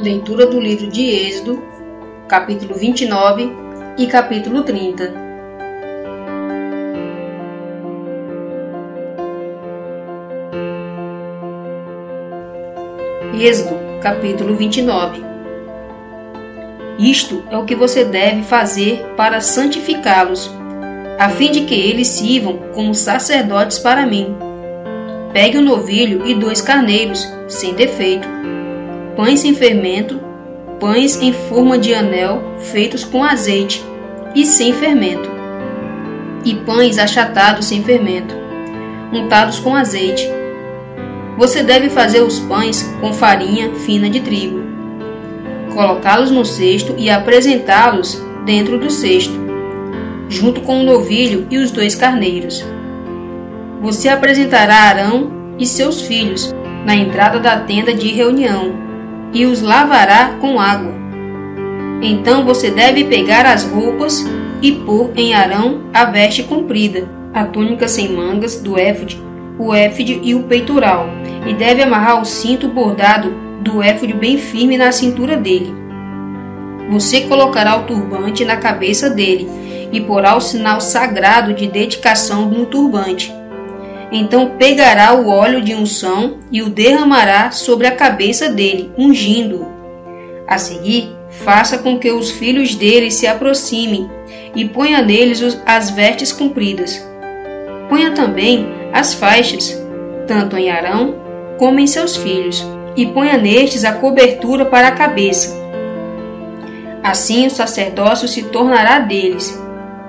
Leitura do livro de Êxodo, capítulo 29 e capítulo 30. Êxodo, capítulo 29. Isto é o que você deve fazer para santificá-los, a fim de que eles sirvam como sacerdotes para mim. Pegue um novilho e 2 carneiros, sem defeito, pães sem fermento, pães em forma de anel feitos com azeite e sem fermento, e pães achatados sem fermento, untados com azeite. Você deve fazer os pães com farinha fina de trigo, colocá-los no cesto e apresentá-los dentro do cesto, junto com o novilho e os 2 carneiros. Você apresentará Arão e seus filhos na entrada da tenda de reunião e os lavará com água. Então você deve pegar as roupas e pôr em Arão a veste comprida, a túnica sem mangas do éfode, o éfode e o peitoral, e deve amarrar o cinto bordado do éfode bem firme na cintura dele. Você colocará o turbante na cabeça dele e porá o sinal sagrado de dedicação no turbante. Então pegará o óleo de unção e o derramará sobre a cabeça dele, ungindo-o. A seguir, faça com que os filhos dele se aproximem e ponha neles as vestes compridas. Ponha também as faixas, tanto em Arão como em seus filhos, e ponha nestes a cobertura para a cabeça. Assim o sacerdócio se tornará deles.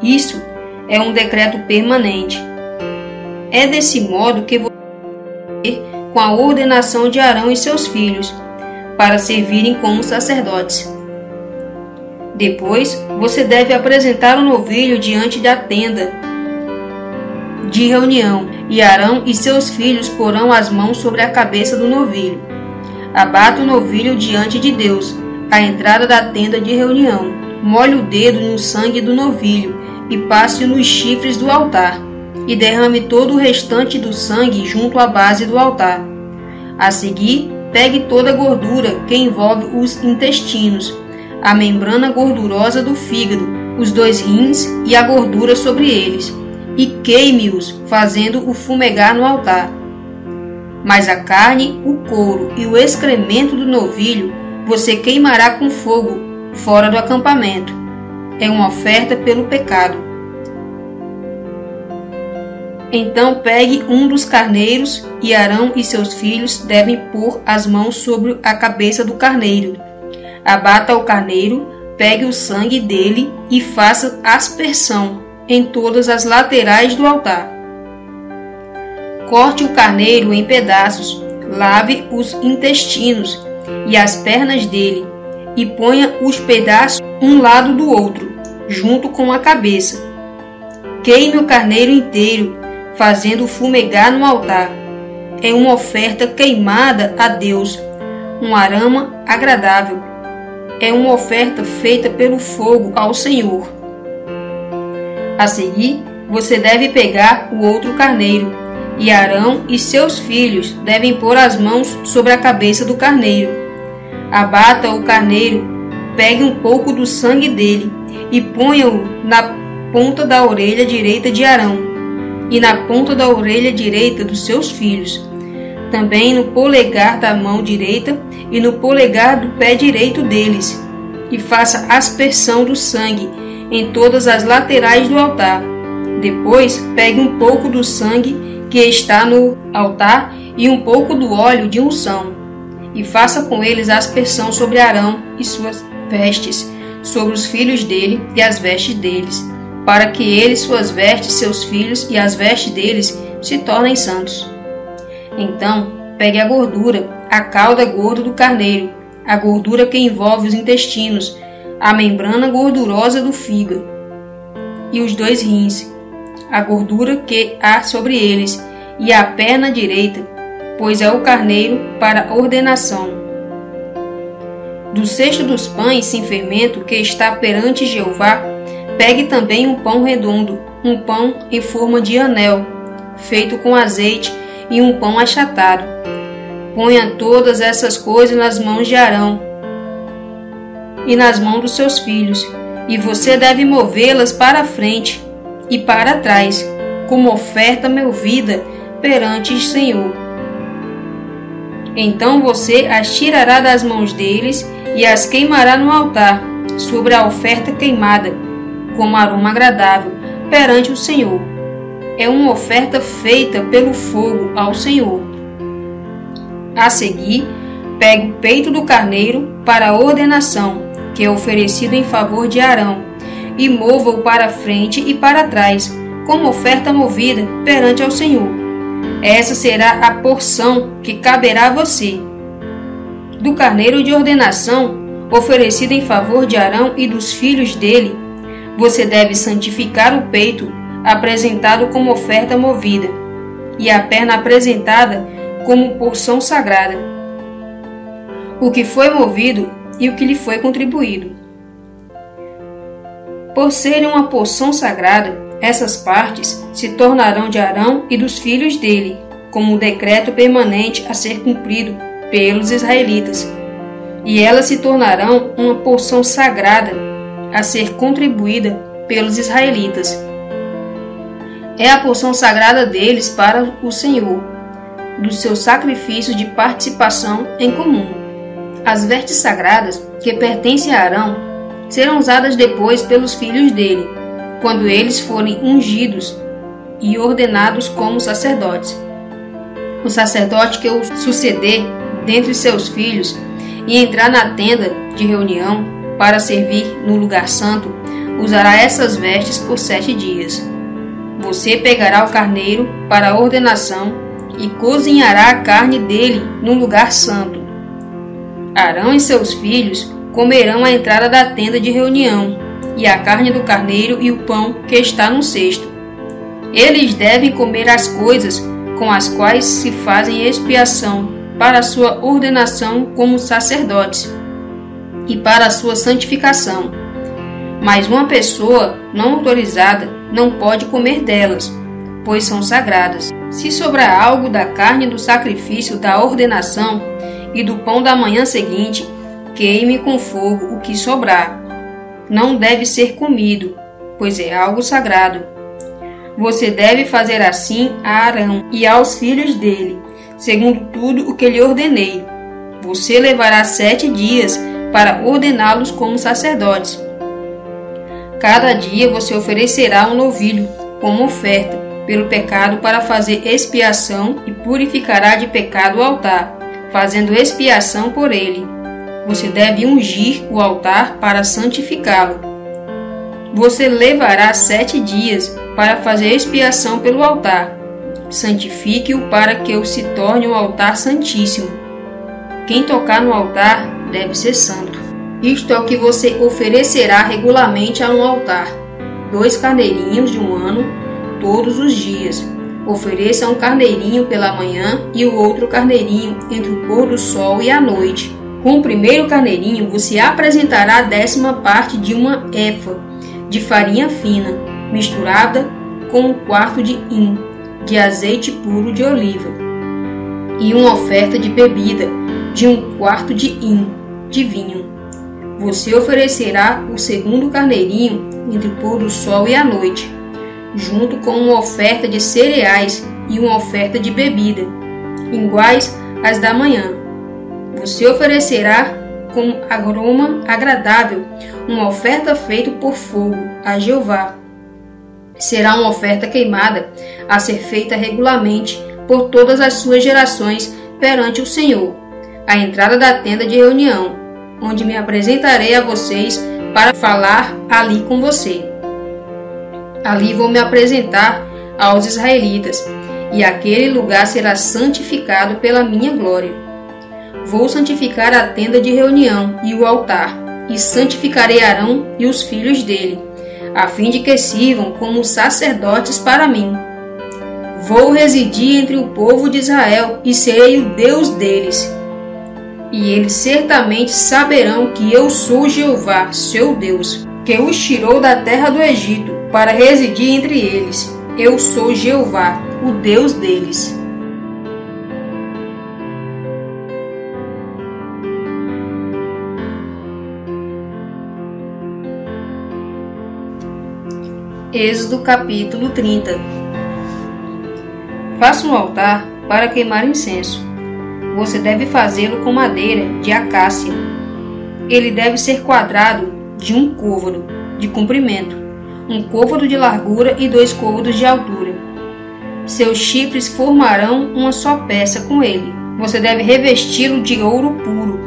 Isso é um decreto permanente. É desse modo que você com a ordenação de Arão e seus filhos, para servirem como sacerdotes. Depois, você deve apresentar o novilho diante da tenda de reunião, e Arão e seus filhos porão as mãos sobre a cabeça do novilho. Abata o novilho diante de Deus, à entrada da tenda de reunião. Molhe o dedo no sangue do novilho e passe-o nos chifres do altar, e derrame todo o restante do sangue junto à base do altar. A seguir, pegue toda a gordura que envolve os intestinos, a membrana gordurosa do fígado, os 2 rins e a gordura sobre eles, e queime-os, fazendo-o fumegar no altar. Mas a carne, o couro e o excremento do novilho você queimará com fogo fora do acampamento. É uma oferta pelo pecado. Então pegue um dos carneiros, e Arão e seus filhos devem pôr as mãos sobre a cabeça do carneiro. Abata o carneiro, pegue o sangue dele e faça aspersão em todas as laterais do altar. Corte o carneiro em pedaços, lave os intestinos e as pernas dele, e ponha os pedaços um lado do outro, junto com a cabeça. Queime o carneiro inteiro, fazendo fumegar no altar. É uma oferta queimada a Deus, um aroma agradável. É uma oferta feita pelo fogo ao Senhor. A seguir, você deve pegar o outro carneiro, e Arão e seus filhos devem pôr as mãos sobre a cabeça do carneiro. Abata o carneiro, pegue um pouco do sangue dele e ponha-o na ponta da orelha direita de Arão e na ponta da orelha direita dos seus filhos, também no polegar da mão direita e no polegar do pé direito deles, e faça aspersão do sangue em todas as laterais do altar. Depois, pegue um pouco do sangue que está no altar e um pouco do óleo de unção, e faça com eles aspersão sobre Arão e suas vestes, sobre os filhos dele e as vestes deles, para que eles, suas vestes, seus filhos e as vestes deles se tornem santos. Então, pegue a gordura, a cauda gorda do carneiro, a gordura que envolve os intestinos, a membrana gordurosa do fígado e os 2 rins, a gordura que há sobre eles, e a perna direita, pois é o carneiro para ordenação. Do cesto dos pães sem fermento que está perante Jeová, pegue também um pão redondo, um pão em forma de anel, feito com azeite, e um pão achatado. Ponha todas essas coisas nas mãos de Arão, e nas mãos dos seus filhos, e você deve movê-las para a frente e para trás, como oferta movida perante o Senhor. Então você as tirará das mãos deles e as queimará no altar, sobre a oferta queimada, como aroma agradável perante o Senhor. É uma oferta feita pelo fogo ao Senhor. A seguir, pegue o peito do carneiro para a ordenação, que é oferecido em favor de Arão, e mova-o para frente e para trás, como oferta movida perante ao Senhor. Essa será a porção que caberá a você. Do carneiro de ordenação, oferecido em favor de Arão e dos filhos dele, você deve santificar o peito, apresentado como oferta movida, e a perna apresentada como porção sagrada, o que foi movido e o que lhe foi contribuído. Por serem uma porção sagrada, essas partes se tornarão de Arão e dos filhos dele, como um decreto permanente a ser cumprido pelos israelitas, e elas se tornarão uma porção sagrada a ser contribuída pelos israelitas. É a porção sagrada deles para o Senhor, do seu sacrifício de participação em comum. As vestes sagradas que pertencem a Arão serão usadas depois pelos filhos dele, quando eles forem ungidos e ordenados como sacerdotes. O sacerdote que o suceder dentre seus filhos e entrar na tenda de reunião para servir no lugar santo, usará essas vestes por 7 dias. Você pegará o carneiro para a ordenação e cozinhará a carne dele no lugar santo. Arão e seus filhos comerão a entrada da tenda de reunião, e a carne do carneiro e o pão que está no cesto. Eles devem comer as coisas com as quais se fazem expiação para a sua ordenação como sacerdotes e para a sua santificação. Mas uma pessoa não autorizada não pode comer delas, pois são sagradas. Se sobrar algo da carne do sacrifício da ordenação e do pão da manhã seguinte, queime com fogo o que sobrar. Não deve ser comido, pois é algo sagrado. Você deve fazer assim a Arão e aos filhos dele, segundo tudo o que lhe ordenei. Você levará 7 dias para ordená-los como sacerdotes. Cada dia você oferecerá um novilho como oferta pelo pecado para fazer expiação e purificará de pecado o altar, fazendo expiação por ele. Você deve ungir o altar para santificá-lo. Você levará 7 dias para fazer expiação pelo altar. Santifique-o para que o se torne um altar santíssimo. Quem tocar no altar deve ser santo. Isto é o que você oferecerá regularmente a um altar: 2 carneirinhos de 1 ano, todos os dias. Ofereça um carneirinho pela manhã e o outro carneirinho entre o pôr do sol e a noite. Com o primeiro carneirinho você apresentará a 10ª parte de uma efa de farinha fina, misturada com 1/4 de hin de azeite puro de oliva, e uma oferta de bebida de 1/4 de hin de vinho. Você oferecerá o segundo carneirinho entre o pôr do sol e a noite, junto com uma oferta de cereais e uma oferta de bebida, iguais às da manhã. Você oferecerá com aroma agradável uma oferta feita por fogo a Jeová. Será uma oferta queimada a ser feita regularmente por todas as suas gerações perante o Senhor, à entrada da tenda de reunião, onde me apresentarei a vocês para falar ali com você. Ali vou me apresentar aos israelitas, e aquele lugar será santificado pela minha glória. Vou santificar a tenda de reunião e o altar, e santificarei Arão e os filhos dele, a fim de que sirvam como sacerdotes para mim. Vou residir entre o povo de Israel e serei o Deus deles. E eles certamente saberão que eu sou Jeová, seu Deus, que os tirou da terra do Egito para residir entre eles. Eu sou Jeová, o Deus deles. Êxodo capítulo 30. Faça um altar para queimar incenso. Você deve fazê-lo com madeira de acácia. Ele deve ser quadrado de 1 côvado de comprimento, 1 côvado de largura e 2 côvados de altura. Seus chifres formarão uma só peça com ele. Você deve revesti-lo de ouro puro,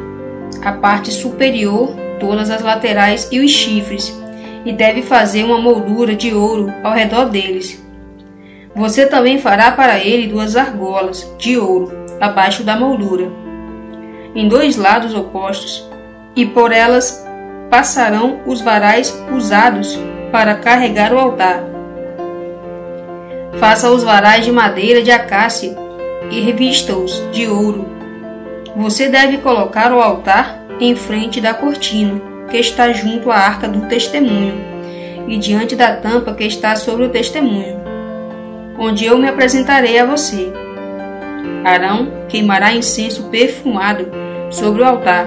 a parte superior, todas as laterais e os chifres, e deve fazer uma moldura de ouro ao redor deles. Você também fará para ele 2 argolas de ouro abaixo da moldura, em 2 lados opostos, e por elas passarão os varais usados para carregar o altar. Faça os varais de madeira de acácia e revista-os de ouro. Você deve colocar o altar em frente da cortina que está junto à arca do testemunho e diante da tampa que está sobre o testemunho, onde eu me apresentarei a você. Arão queimará incenso perfumado sobre o altar.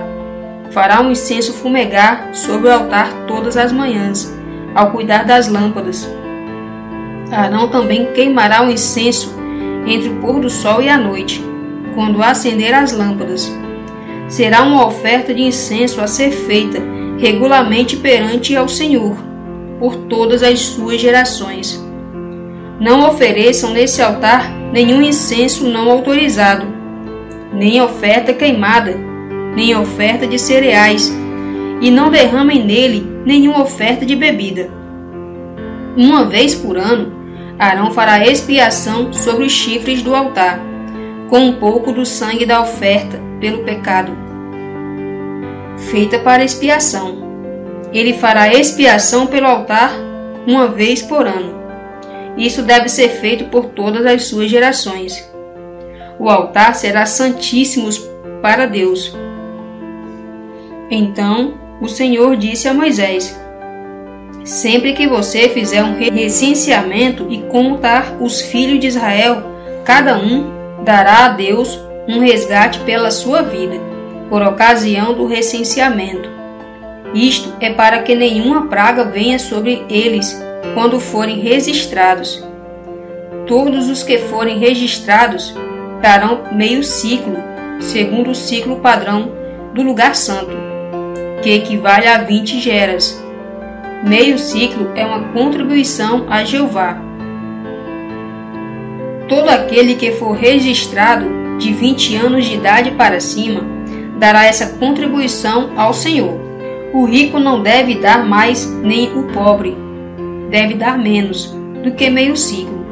Fará um incenso fumegar sobre o altar todas as manhãs, ao cuidar das lâmpadas. Arão também queimará o incenso entre o pôr do sol e a noite, quando acender as lâmpadas. Será uma oferta de incenso a ser feita regularmente perante ao Senhor, por todas as suas gerações. Não ofereçam nesse altar nenhum incenso não autorizado, nem oferta queimada, nem oferta de cereais, e não derramem nele nenhuma oferta de bebida. Uma vez por ano, Arão fará expiação sobre os chifres do altar, com um pouco do sangue da oferta pelo pecado, feita para expiação. Ele fará expiação pelo altar uma vez por ano. Isso deve ser feito por todas as suas gerações. O altar será santíssimo para Deus. Então o Senhor disse a Moisés: sempre que você fizer um recenseamento e contar os filhos de Israel, cada um dará a Deus um resgate pela sua vida, por ocasião do recenseamento. Isto é para que nenhuma praga venha sobre eles quando forem registrados. Todos os que forem registrados darão meio ciclo, segundo o ciclo padrão do lugar santo, que equivale a 20 geras. Meio ciclo é uma contribuição a Jeová. Todo aquele que for registrado de 20 anos de idade para cima dará essa contribuição ao Senhor. O rico não deve dar mais, nem o pobre deve dar menos do que meio ciclo,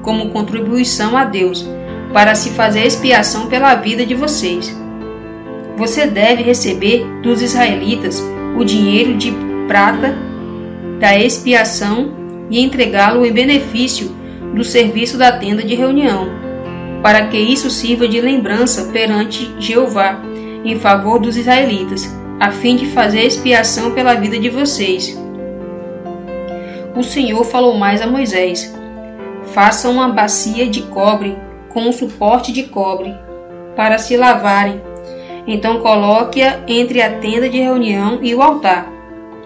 como contribuição a Deus, para se fazer expiação pela vida de vocês. Você deve receber dos israelitas o dinheiro de prata da expiação e entregá-lo em benefício do serviço da tenda de reunião, para que isso sirva de lembrança perante Jeová em favor dos israelitas, a fim de fazer expiação pela vida de vocês. O Senhor falou mais a Moisés: faça uma bacia de cobre com um suporte de cobre para se lavarem. Então coloque-a entre a tenda de reunião e o altar,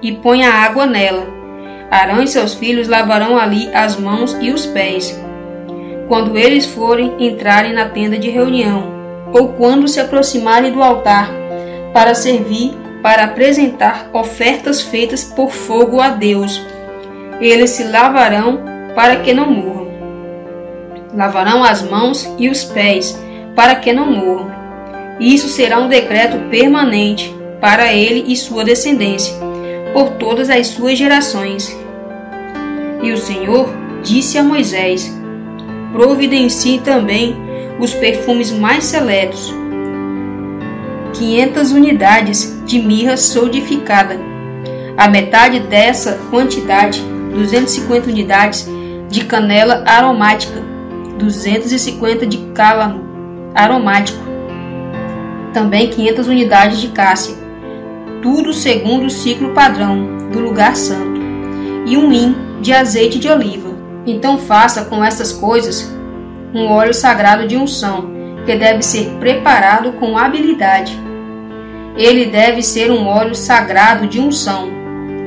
e ponha água nela. Arão e seus filhos lavarão ali as mãos e os pés, quando eles forem entrarem na tenda de reunião, ou quando se aproximarem do altar, para servir, para apresentar ofertas feitas por fogo a Deus. Eles se lavarão para que não morram. Lavarão as mãos e os pés para que não morram. Isso será um decreto permanente para ele e sua descendência, por todas as suas gerações. E o Senhor disse a Moisés: providencie também os perfumes mais seletos, 500 unidades de mirra solidificada, a metade dessa quantidade, 250 unidades de canela aromática, 250 de cálamo aromático, também 500 unidades de cássia, tudo segundo o ciclo padrão do lugar santo, e um hin de azeite de oliva. Então faça com essas coisas um óleo sagrado de unção, que deve ser preparado com habilidade. Ele deve ser um óleo sagrado de unção.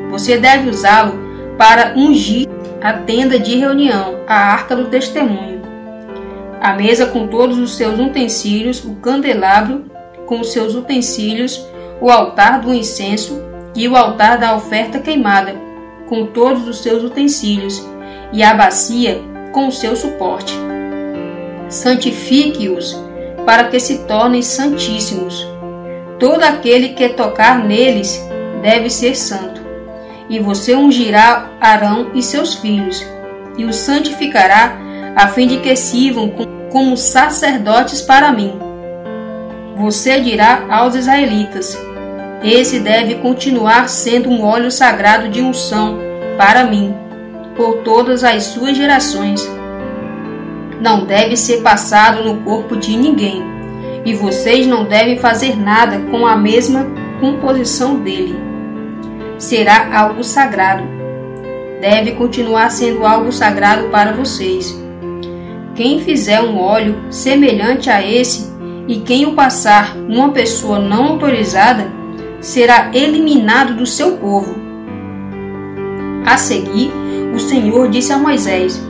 Você deve usá-lo para ungir a tenda de reunião, a arca do testemunho, a mesa com todos os seus utensílios, o candelabro com os seus utensílios, o altar do incenso e o altar da oferta queimada, com todos os seus utensílios, e a bacia com o seu suporte. Santifique-os, para que se tornem santíssimos. Todo aquele que tocar neles deve ser santo. E você ungirá Arão e seus filhos, e os santificará, a fim de que sirvam como sacerdotes para mim. Você dirá aos israelitas: esse deve continuar sendo um óleo sagrado de unção para mim, por todas as suas gerações. Não deve ser passado no corpo de ninguém, e vocês não devem fazer nada com a mesma composição dele. Será algo sagrado. Deve continuar sendo algo sagrado para vocês. Quem fizer um óleo semelhante a esse e quem o passar numa pessoa não autorizada, será eliminado do seu povo. A seguir, o Senhor disse a Moisés: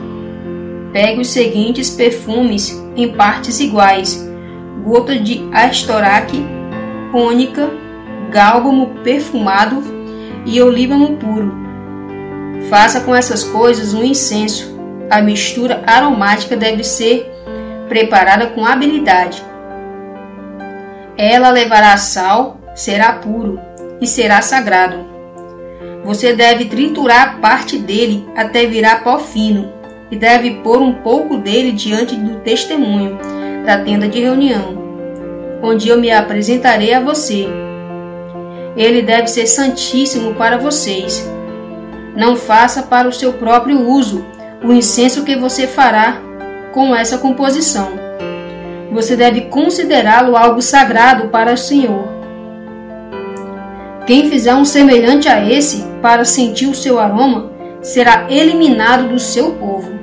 pegue os seguintes perfumes em partes iguais: gotas de astoraque, ônica, gálbano perfumado e olíbano puro. Faça com essas coisas um incenso. A mistura aromática deve ser preparada com habilidade. Ela levará sal, será puro e será sagrado. Você deve triturar parte dele até virar pó fino, e deve pôr um pouco dele diante do testemunho da tenda de reunião, onde eu me apresentarei a você. Ele deve ser santíssimo para vocês. Não faça para o seu próprio uso o incenso que você fará com essa composição. Você deve considerá-lo algo sagrado para o Senhor. Quem fizer um semelhante a esse para sentir o seu aroma, será eliminado do seu povo.